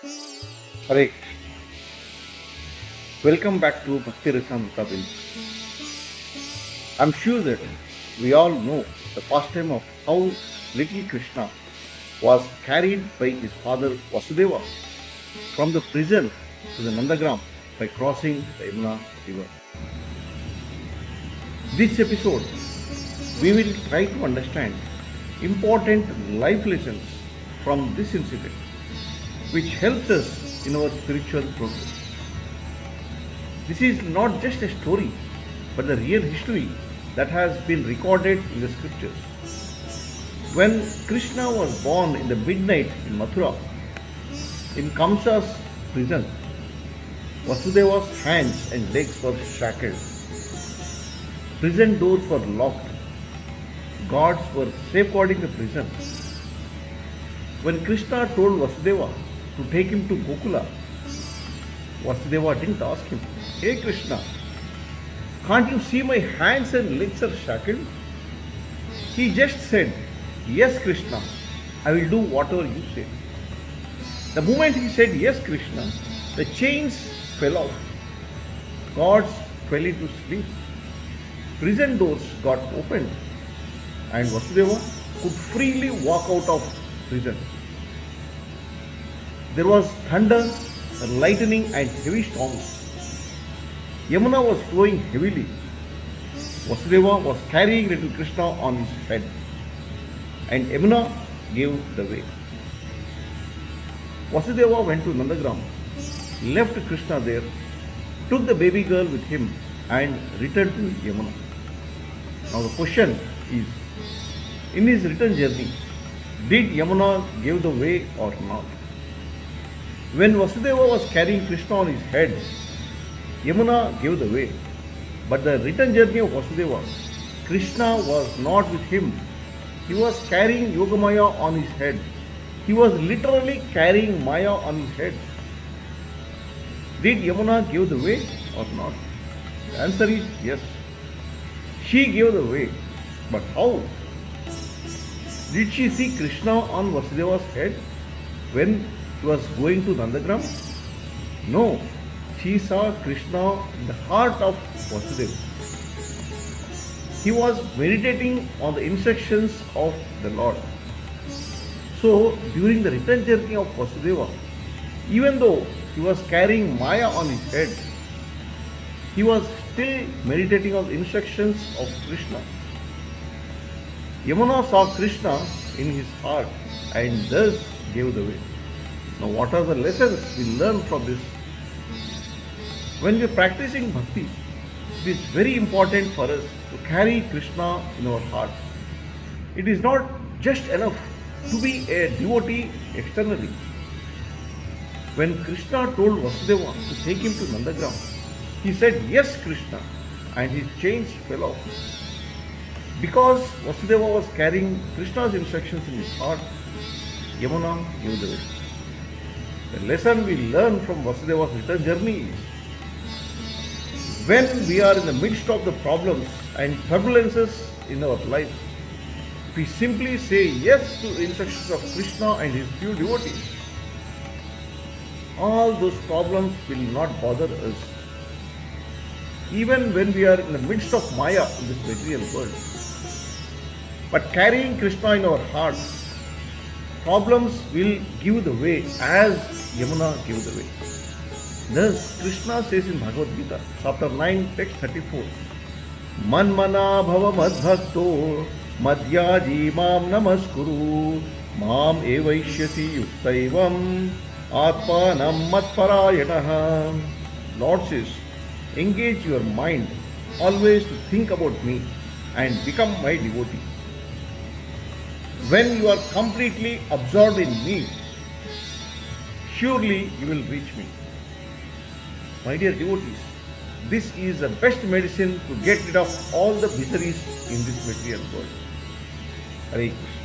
Hare, welcome back to Bhakti Rasamrta Bindhu. I'm sure that we all know the pastime of how little Krishna was carried by his father Vasudeva from the prison to the Nandagram by crossing the Yamuna river. This episode, we will try to understand important life lessons from this incident, which helps us in our spiritual progress. This is not just a story, but the real history that has been recorded in the scriptures. When Krishna was born in the midnight in Mathura, in Kamsa's prison, Vasudeva's hands and legs were shackled. Prison doors were locked. Guards were safeguarding the prison. When Krishna told Vasudeva to take him to Gokula, Vasudeva didn't ask him, "Hey Krishna, can't you see my hands and legs are shackled?" He just said, "Yes Krishna, I will do whatever you say." The moment he said, "Yes Krishna," the chains fell off. Guards fell into sleep. Prison doors got opened and Vasudeva could freely walk out of prison. There was thunder, lightning and heavy storms. Yamuna was flowing heavily. Vasudeva was carrying little Krishna on his head and Yamuna gave the way. Vasudeva went to Nandagram, left Krishna there, took the baby girl with him and returned to Yamuna. Now the question is, in his return journey, did Yamuna give the way or not? When Vasudeva was carrying Krishna on his head, Yamuna gave the way. But the return journey of Vasudeva, Krishna was not with him. He was carrying Yogamaya on his head. He was literally carrying Maya on his head. Did Yamuna give the way or not? The answer is yes. She gave the way. But how? Did she see Krishna on Vasudeva's head when he was going to Nandagram? No. She saw Krishna in the heart of Vasudeva. He was meditating on the instructions of the Lord. So, during the return journey of Vasudeva, even though he was carrying Maya on his head, he was still meditating on the instructions of Krishna. Yamuna saw Krishna in his heart and thus gave the way. Now, what are the lessons we learn from this? When we are practicing bhakti, it is very important for us to carry Krishna in our heart. It is not just enough to be a devotee externally. When Krishna told Vasudeva to take him to Nandagram, he said, "Yes Krishna," and his chains fell off. Because Vasudeva was carrying Krishna's instructions in his heart, Yamuna gave the way. The lesson we learn from Vasudeva's return journey is, when we are in the midst of the problems and turbulences in our life, if we simply say yes to the instructions of Krishna and his pure devotees, all those problems will not bother us. Even when we are in the midst of Maya in this material world. But carrying Krishna in our hearts, problems will give the way as Yamuna gave the way. Thus, Krishna says in Bhagavad Gita, chapter 9, text 34, "Manmana bhava madbhakto madhyaji mam namaskuru mam evaishyasi yuktaivam atmanam matparayanaha." Lord says, engage your mind always to think about me and become my devotee. When you are completely absorbed in me, surely you will reach me. My dear devotees, this is the best medicine to get rid of all the miseries in this material world. Hare Krishna.